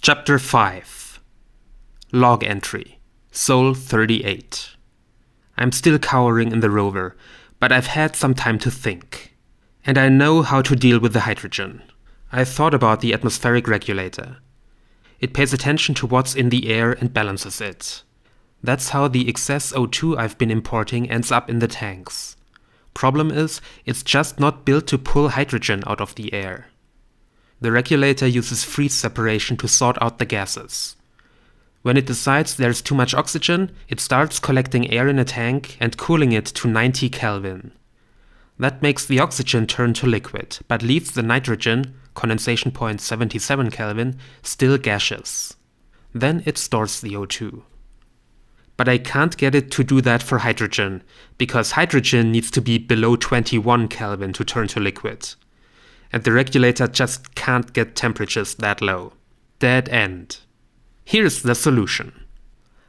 Chapter 5 Log Entry Sol 38. I'm still cowering in the rover, but I've had some time to think. And I know how to deal with the hydrogen. I thought about the atmospheric regulator. It pays attention to what's in the air and balances it. That's how the excess O2 I've been importing ends up in the tanks. Problem is, it's just not built to pull hydrogen out of the air. The regulator uses freeze separation to sort out the gases. When it decides there's too much oxygen, it starts collecting air in a tank and cooling it to 90 Kelvin. That makes the oxygen turn to liquid, but leaves the nitrogen, condensation point 77 Kelvin, still gaseous. Then it stores the O2. But I can't get it to do that for hydrogen, because hydrogen needs to be below 21 Kelvin to turn to liquid. And the regulator just can't get temperatures that low. Dead end. Here's the solution.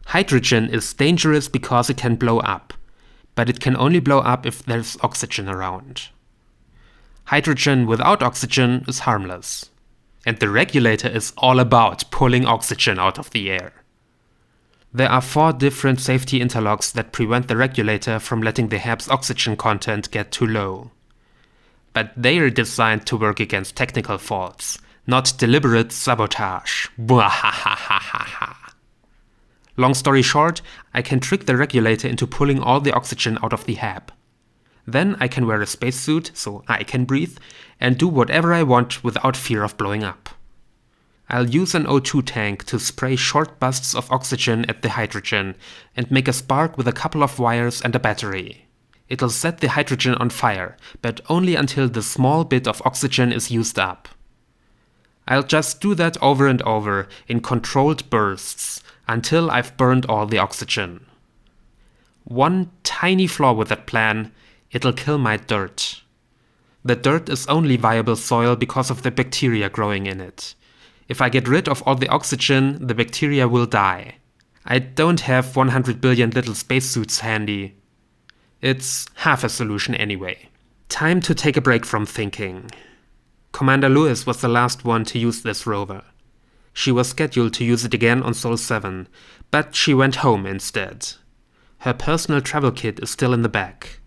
Hydrogen is dangerous because it can blow up, but it can only blow up if there's oxygen around. Hydrogen without oxygen is harmless. And the regulator is all about pulling oxygen out of the air. There are 4 different safety interlocks that prevent the regulator from letting the HAB's oxygen content get too low. But they're designed to work against technical faults, not deliberate sabotage. Long story short, I can trick the regulator into pulling all the oxygen out of the HAB. Then I can wear a spacesuit, so I can breathe, and do whatever I want without fear of blowing up. I'll use an O2 tank to spray short bursts of oxygen at the hydrogen and make a spark with a couple of wires and a battery. It'll set the hydrogen on fire, but only until the small bit of oxygen is used up. I'll just do that over and over in controlled bursts until I've burned all the oxygen. One tiny flaw with that plan, it'll kill my dirt. The dirt is only viable soil because of the bacteria growing in it. If I get rid of all the oxygen, the bacteria will die. I don't have 100 billion little spacesuits handy. It's half a solution anyway. Time to take a break from thinking. Commander Lewis was the last one to use this rover. She was scheduled to use it again on Sol 7, but she went home instead. Her personal travel kit is still in the back.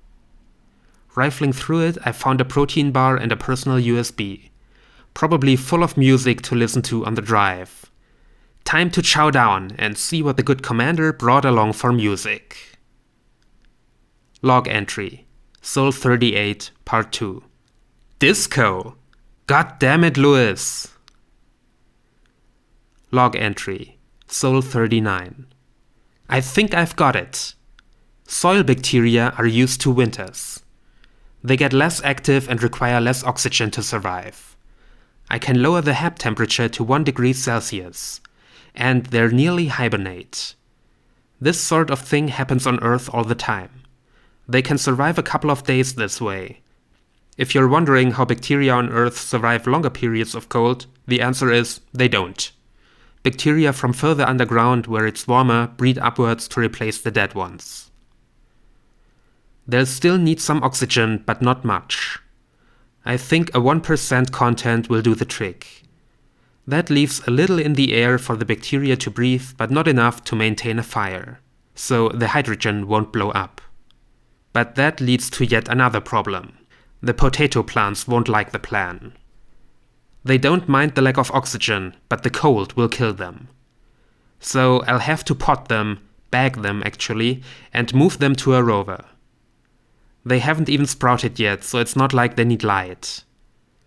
Rifling through it, I found a protein bar and a personal USB. Probably full of music to listen to on the drive. Time to chow down and see what the good commander brought along for music. Log entry, Sol 38, Part 2. Disco! God damn it, Lewis! Log entry, Sol 39. I think I've got it. Soil bacteria are used to winters. They get less active and require less oxygen to survive. I can lower the HAB temperature to 1 degree Celsius, and they're nearly hibernate. This sort of thing happens on Earth all the time. They can survive a couple of days this way. If you're wondering how bacteria on Earth survive longer periods of cold, the answer is they don't. Bacteria from further underground where it's warmer breed upwards to replace the dead ones. They'll still need some oxygen, but not much. I think a 1% content will do the trick. That leaves a little in the air for the bacteria to breathe, but not enough to maintain a fire. So the hydrogen won't blow up. But that leads to yet another problem. The potato plants won't like the plan. They don't mind the lack of oxygen, but the cold will kill them. So I'll have to pot them, bag them actually, and move them to a rover. They haven't even sprouted yet, so it's not like they need light.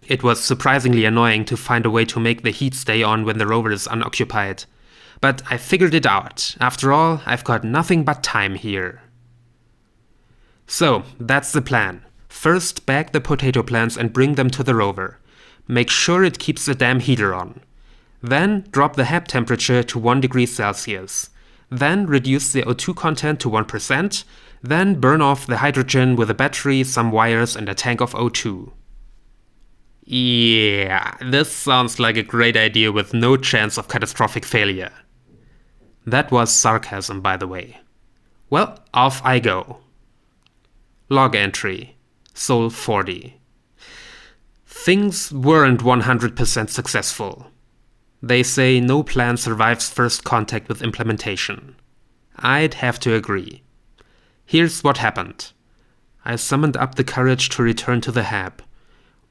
It was surprisingly annoying to find a way to make the heat stay on when the rover is unoccupied. But I figured it out. After all, I've got nothing but time here. So, that's the plan. First, bag the potato plants and bring them to the rover. Make sure it keeps the damn heater on. Then, drop the HAB temperature to 1 degree Celsius. Then, reduce the O2 content to 1%. Then, burn off the hydrogen with a battery, some wires, and a tank of O2. Yeah, this sounds like a great idea with no chance of catastrophic failure. That was sarcasm, by the way. Well, off I go. Log entry, Sol 40. Things weren't 100% successful. They say no plan survives first contact with implementation. I'd have to agree. Here's what happened. I summoned up the courage to return to the hab.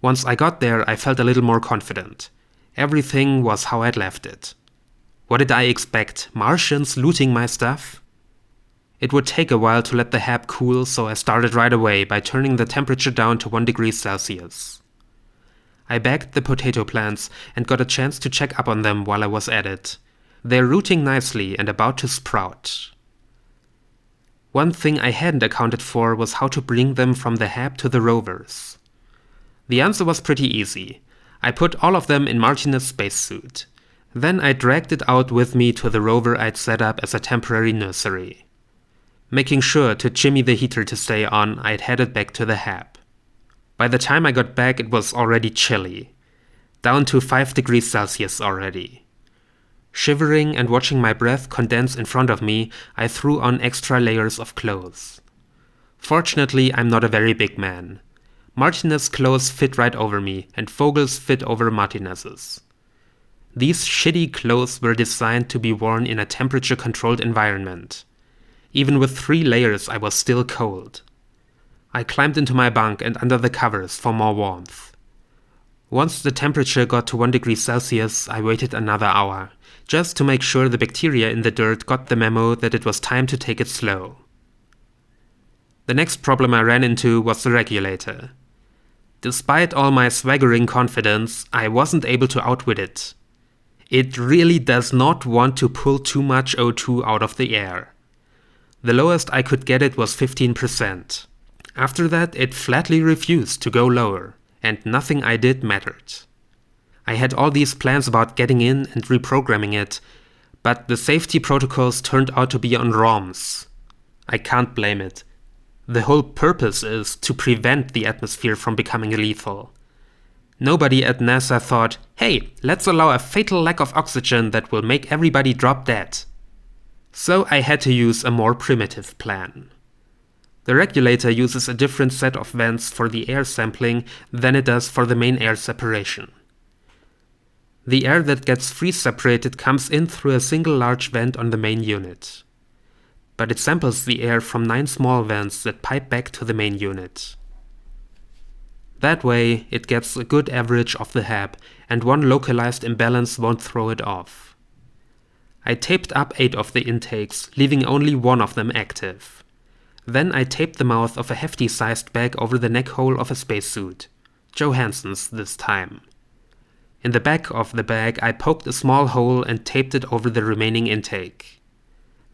Once I got there, I felt a little more confident. Everything was how I'd left it. What did I expect? Martians looting my stuff? It would take a while to let the hab cool, so I started right away by turning the temperature down to 1 degree Celsius. I bagged the potato plants and got a chance to check up on them while I was at it. They're rooting nicely and about to sprout. One thing I hadn't accounted for was how to bring them from the hab to the rovers. The answer was pretty easy. I put all of them in Martin's spacesuit. Then I dragged it out with me to the rover I'd set up as a temporary nursery. Making sure to jimmy the heater to stay on, I'd headed back to the hab. By the time I got back, it was already chilly. Down to 5 degrees Celsius already. Shivering and watching my breath condense in front of me, I threw on extra layers of clothes. Fortunately, I'm not a very big man. Martinez's clothes fit right over me, and Vogel's fit over Martinez's. These shitty clothes were designed to be worn in a temperature-controlled environment. Even with 3 layers, I was still cold. I climbed into my bunk and under the covers for more warmth. Once the temperature got to 1 degree Celsius, I waited another hour, just to make sure the bacteria in the dirt got the memo that it was time to take it slow. The next problem I ran into was the regulator. Despite all my swaggering confidence, I wasn't able to outwit it. It really does not want to pull too much O2 out of the air. The lowest I could get it was 15%. After that, it flatly refused to go lower, and nothing I did mattered. I had all these plans about getting in and reprogramming it, but the safety protocols turned out to be on ROMs. I can't blame it. The whole purpose is to prevent the atmosphere from becoming lethal. Nobody at NASA thought, hey, let's allow a fatal lack of oxygen that will make everybody drop dead. So I had to use a more primitive plan. The regulator uses a different set of vents for the air sampling than it does for the main air separation. The air that gets freeze separated comes in through a single large vent on the main unit. But it samples the air from 9 small vents that pipe back to the main unit. That way, it gets a good average of the hab, and one localized imbalance won't throw it off. I taped up 8 of the intakes, leaving only 1 of them active. Then I taped the mouth of a hefty-sized bag over the neck hole of a spacesuit. Johansson's this time. In the back of the bag, I poked a small hole and taped it over the remaining intake.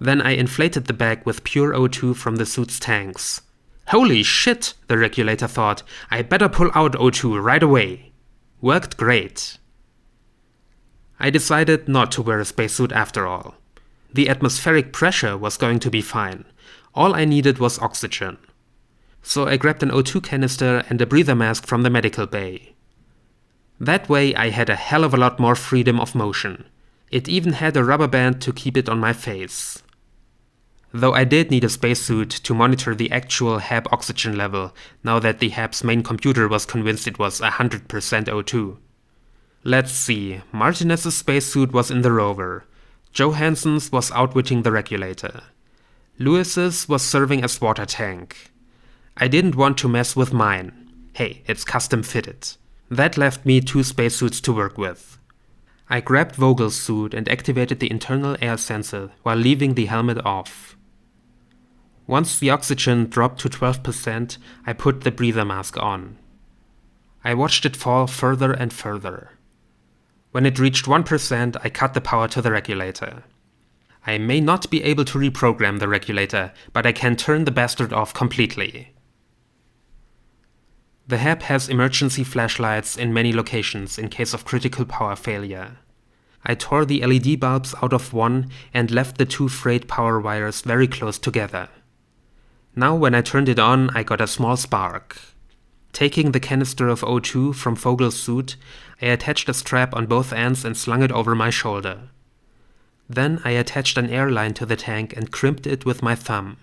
Then I inflated the bag with pure O2 from the suit's tanks. Holy shit, the regulator thought. I better pull out O2 right away. Worked great. I decided not to wear a spacesuit after all. The atmospheric pressure was going to be fine. All I needed was oxygen. So I grabbed an O2 canister and a breather mask from the medical bay. That way I had a hell of a lot more freedom of motion. It even had a rubber band to keep it on my face. Though I did need a spacesuit to monitor the actual hab oxygen level, now that the hab's main computer was convinced it was 100% O2. Let's see, Martinez's spacesuit was in the rover. Johansson's was outwitting the regulator. Lewis's was serving as water tank. I didn't want to mess with mine. Hey, it's custom fitted. That left me 2 spacesuits to work with. I grabbed Vogel's suit and activated the internal air sensor while leaving the helmet off. Once the oxygen dropped to 12%, I put the breather mask on. I watched it fall further and further. When it reached 1%, I cut the power to the regulator. I may not be able to reprogram the regulator, but I can turn the bastard off completely. The hab has emergency flashlights in many locations in case of critical power failure. I tore the LED bulbs out of one and left the 2 frayed power wires very close together. Now when I turned it on, I got a small spark. Taking the canister of O2 from Vogel's suit, I attached a strap on both ends and slung it over my shoulder. Then I attached an air line to the tank and crimped it with my thumb.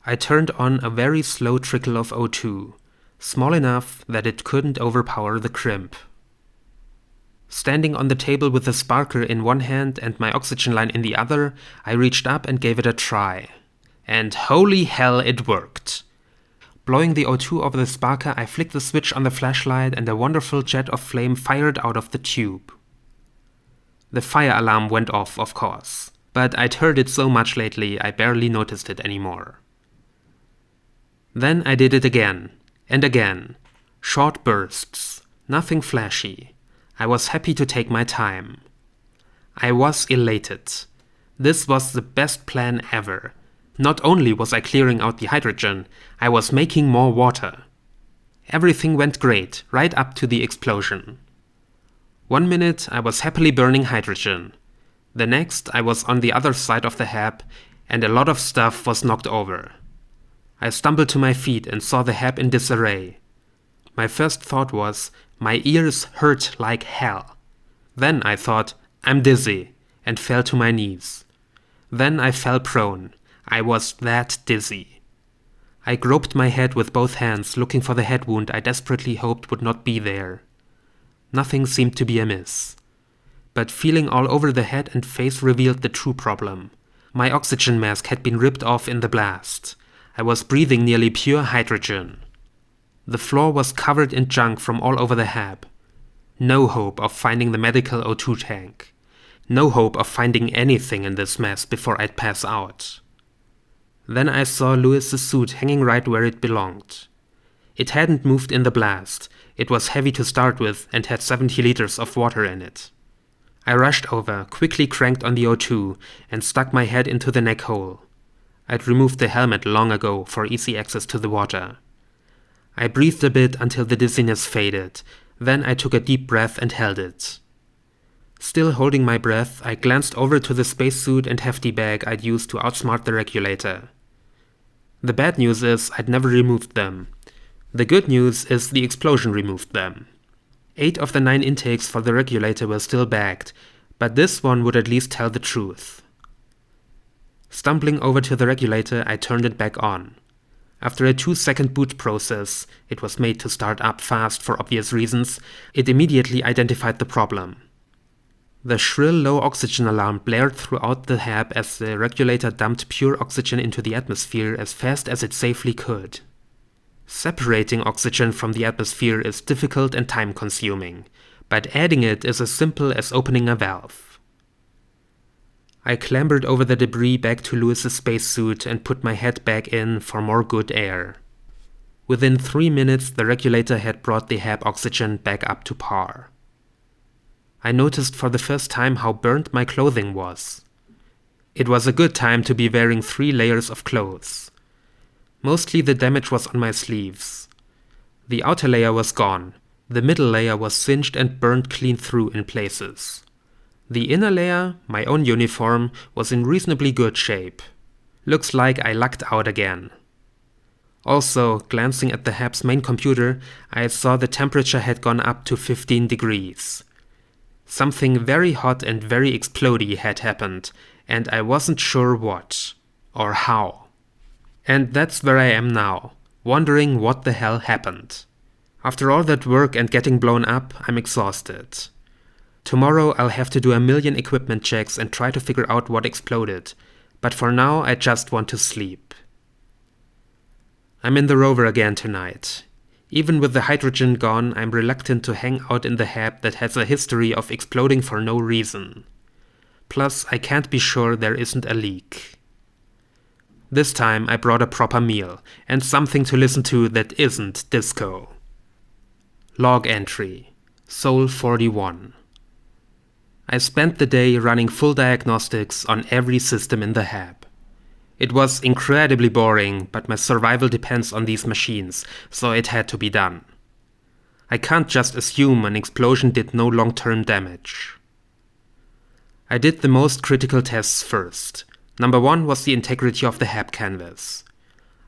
I turned on a very slow trickle of O2, small enough that it couldn't overpower the crimp. Standing on the table with the sparker in one hand and my oxygen line in the other, I reached up and gave it a try. And holy hell, it worked! Blowing the O2 over the sparker, I flicked the switch on the flashlight and a wonderful jet of flame fired out of the tube. The fire alarm went off, of course, but I'd heard it so much lately I barely noticed it anymore. Then I did it again, and again. Short bursts, nothing flashy. I was happy to take my time. I was elated. This was the best plan ever. Not only was I clearing out the hydrogen, I was making more water. Everything went great, right up to the explosion. 1 minute I was happily burning hydrogen. The next I was on the other side of the hab, and a lot of stuff was knocked over. I stumbled to my feet and saw the hab in disarray. My first thought was, my ears hurt like hell. Then I thought, I'm dizzy, and fell to my knees. Then I fell prone. I was that dizzy. I groped my head with both hands, looking for the head wound I desperately hoped would not be there. Nothing seemed to be amiss. But feeling all over the head and face revealed the true problem. My oxygen mask had been ripped off in the blast. I was breathing nearly pure hydrogen. The floor was covered in junk from all over the hab. No hope of finding the medical O2 tank. No hope of finding anything in this mess before I'd pass out. Then I saw Lewis's suit hanging right where it belonged. It hadn't moved in the blast. It was heavy to start with and had 70 liters of water in it. I rushed over, quickly cranked on the O2, and stuck my head into the neck hole. I'd removed the helmet long ago for easy access to the water. I breathed a bit until the dizziness faded. Then I took a deep breath and held it. Still holding my breath, I glanced over to the spacesuit and hefty bag I'd used to outsmart the regulator. The bad news is I'd never removed them. The good news is the explosion removed them. 8 of the 9 intakes for the regulator were still bagged, but this one would at least tell the truth. Stumbling over to the regulator, I turned it back on. After a 2-second boot process, it was made to start up fast for obvious reasons, it immediately identified the problem. The shrill low oxygen alarm blared throughout the hab as the regulator dumped pure oxygen into the atmosphere as fast as it safely could. Separating oxygen from the atmosphere is difficult and time-consuming, but adding it is as simple as opening a valve. I clambered over the debris back to Lewis's spacesuit and put my head back in for more good air. Within 3 minutes, the regulator had brought the hab oxygen back up to par. I noticed for the first time how burnt my clothing was. It was a good time to be wearing 3 layers of clothes. Mostly the damage was on my sleeves. The outer layer was gone. The middle layer was singed and burned clean through in places. The inner layer, my own uniform, was in reasonably good shape. Looks like I lucked out again. Also, glancing at the hab's main computer, I saw the temperature had gone up to 15 degrees. Something very hot and very explodey had happened, and I wasn't sure what, or how. And that's where I am now, wondering what the hell happened. After all that work and getting blown up, I'm exhausted. Tomorrow I'll have to do a million equipment checks and try to figure out what exploded, but for now I just want to sleep. I'm in the rover again tonight. Even with the hydrogen gone, I'm reluctant to hang out in the hab that has a history of exploding for no reason. Plus, I can't be sure there isn't a leak. This time I brought a proper meal, and something to listen to that isn't disco. Log entry, Sol 41. I spent the day running full diagnostics on every system in the hab. It was incredibly boring, but my survival depends on these machines, so it had to be done. I can't just assume an explosion did no long-term damage. I did the most critical tests first. Number 1 was the integrity of the hab canvas.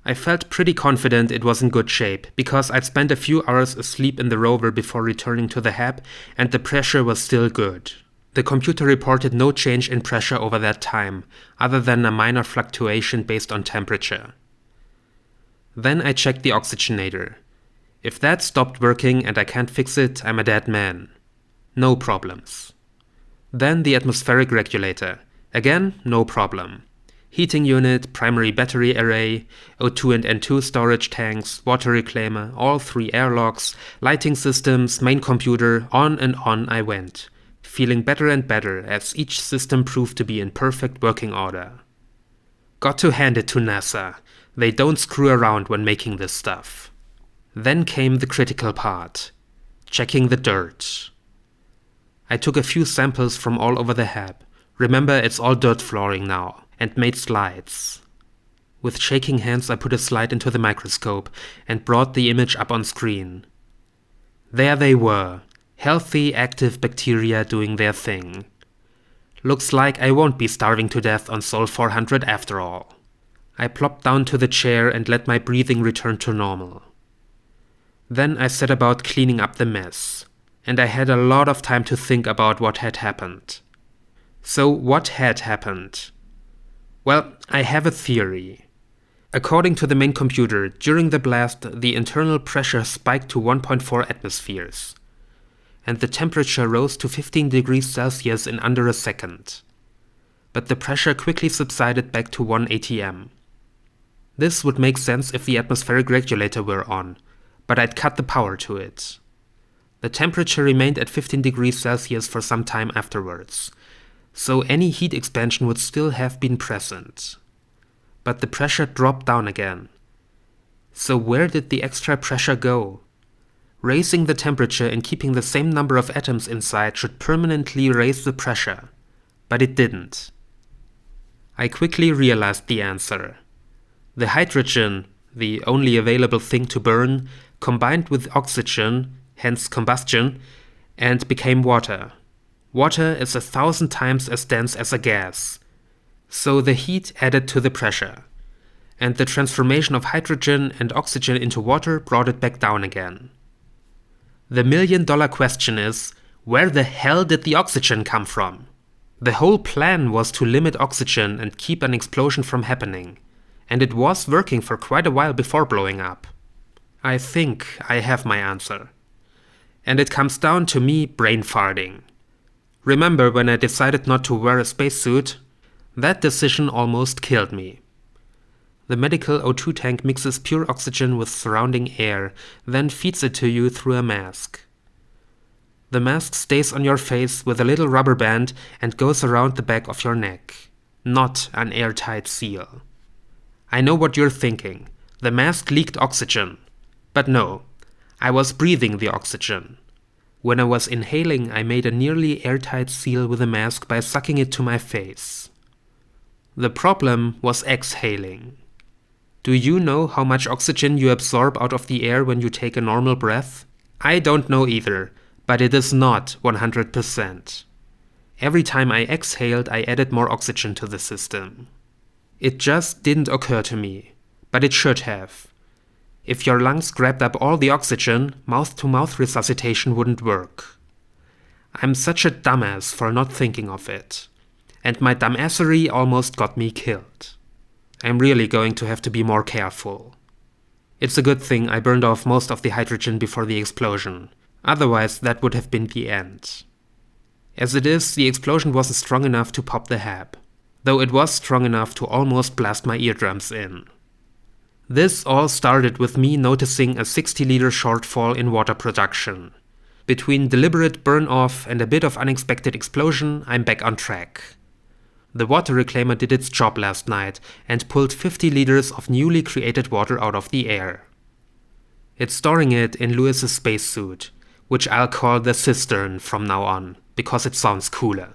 I felt pretty confident it was in good shape, because I'd spent a few hours asleep in the rover before returning to the hab, and the pressure was still good. The computer reported no change in pressure over that time, other than a minor fluctuation based on temperature. Then I checked the oxygenator. If that stopped working and I can't fix it, I'm a dead man. No problems. Then the atmospheric regulator. Again, no problem. Heating unit, primary battery array, O2 and N2 storage tanks, water reclaimer, all 3 airlocks, lighting systems, main computer, on and on I went, feeling better and better as each system proved to be in perfect working order. Got to hand it to NASA. They don't screw around when making this stuff. Then came the critical part. Checking the dirt. I took a few samples from all over the hab. Remember, it's all dirt flooring now. And made slides. With shaking hands I put a slide into the microscope and brought the image up on screen. There they were, healthy, active bacteria doing their thing. Looks like I won't be starving to death on Sol 400 after all. I plopped down to the chair and let my breathing return to normal. Then I set about cleaning up the mess, and I had a lot of time to think about what had happened. So what had happened? Well, I have a theory. According to the main computer, during the blast, the internal pressure spiked to 1.4 atmospheres, and the temperature rose to 15 degrees Celsius in under a second. But the pressure quickly subsided back to 1 atm. This would make sense if the atmospheric regulator were on, but I'd cut the power to it. The temperature remained at 15 degrees Celsius for some time afterwards, so any heat expansion would still have been present. But the pressure dropped down again. So where did the extra pressure go? Raising the temperature and keeping the same number of atoms inside should permanently raise the pressure, but it didn't. I quickly realized the answer. The hydrogen, the only available thing to burn, combined with oxygen, hence combustion, and became water. Water is 1,000 times as dense as a gas, so the heat added to the pressure, and the transformation of hydrogen and oxygen into water brought it back down again. The million-dollar question is, where the hell did the oxygen come from? The whole plan was to limit oxygen and keep an explosion from happening, and it was working for quite a while before blowing up. I think I have my answer. And it comes down to me brain farting. Remember when I decided not to wear a spacesuit? That decision almost killed me. The medical O2 tank mixes pure oxygen with surrounding air, then feeds it to you through a mask. The mask stays on your face with a little rubber band and goes around the back of your neck. Not an airtight seal. I know what you're thinking. The mask leaked oxygen. But no, I was breathing the oxygen. When I was inhaling, I made a nearly airtight seal with the mask by sucking it to my face. The problem was exhaling. Do you know how much oxygen you absorb out of the air when you take a normal breath? I don't know either, but it is not 100%. Every time I exhaled, I added more oxygen to the system. It just didn't occur to me, but it should have. If your lungs grabbed up all the oxygen, mouth-to-mouth resuscitation wouldn't work. I'm such a dumbass for not thinking of it. And my dumbassery almost got me killed. I'm really going to have to be more careful. It's a good thing I burned off most of the hydrogen before the explosion. Otherwise, that would have been the end. As it is, the explosion wasn't strong enough to pop the hab, though it was strong enough to almost blast my eardrums in. This all started with me noticing a 60-liter shortfall in water production. Between deliberate burn-off and a bit of unexpected explosion, I'm back on track. The water reclaimer did its job last night and pulled 50 liters of newly created water out of the air. It's storing it in Lewis's spacesuit, which I'll call the cistern from now on, because it sounds cooler.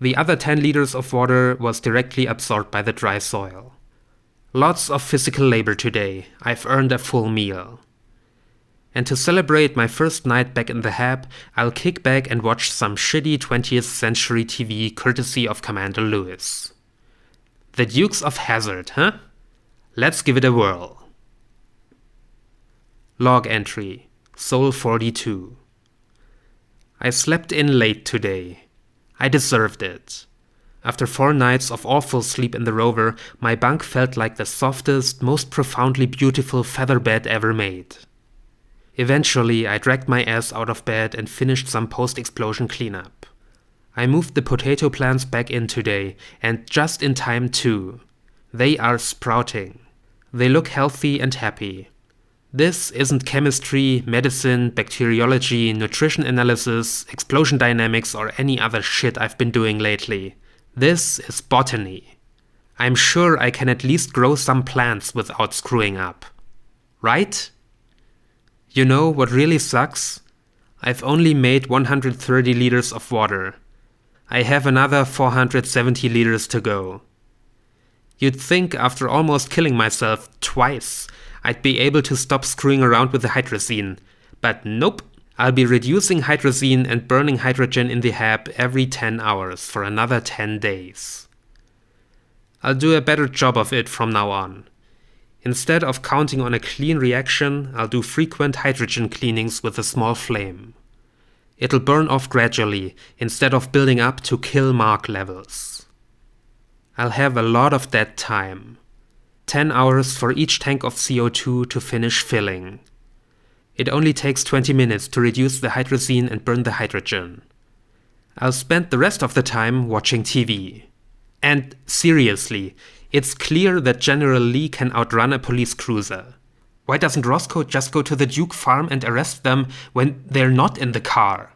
The other 10 liters of water was directly absorbed by the dry soil. Lots of physical labor today. I've earned a full meal. And to celebrate my first night back in the hab, I'll kick back and watch some shitty 20th century TV courtesy of Commander Lewis. The Dukes of Hazzard, huh? Let's give it a whirl. Log entry, Sol 42. I slept in late today. I deserved it. After 4 nights of awful sleep in the rover, my bunk felt like the softest, most profoundly beautiful feather bed ever made. Eventually, I dragged my ass out of bed and finished some post-explosion cleanup. I moved the potato plants back in today, and just in time too. They are sprouting. They look healthy and happy. This isn't chemistry, medicine, bacteriology, nutrition analysis, explosion dynamics, or any other shit I've been doing lately. This is botany. I'm sure I can at least grow some plants without screwing up. Right? You know what really sucks? I've only made 130 liters of water. I have another 470 liters to go. You'd think after almost killing myself twice, I'd be able to stop screwing around with the hydrazine. But nope, I'll be reducing hydrazine and burning hydrogen in the HAB every 10 hours for another 10 days. I'll do a better job of it from now on. Instead of counting on a clean reaction, I'll do frequent hydrogen cleanings with a small flame. It'll burn off gradually, instead of building up to kill mark levels. I'll have a lot of dead time. 10 hours for each tank of CO2 to finish filling. It only takes 20 minutes to reduce the hydrazine and burn the hydrogen. I'll spend the rest of the time watching TV. And seriously, it's clear that General Lee can outrun a police cruiser. Why doesn't Roscoe just go to the Duke farm and arrest them when they're not in the car?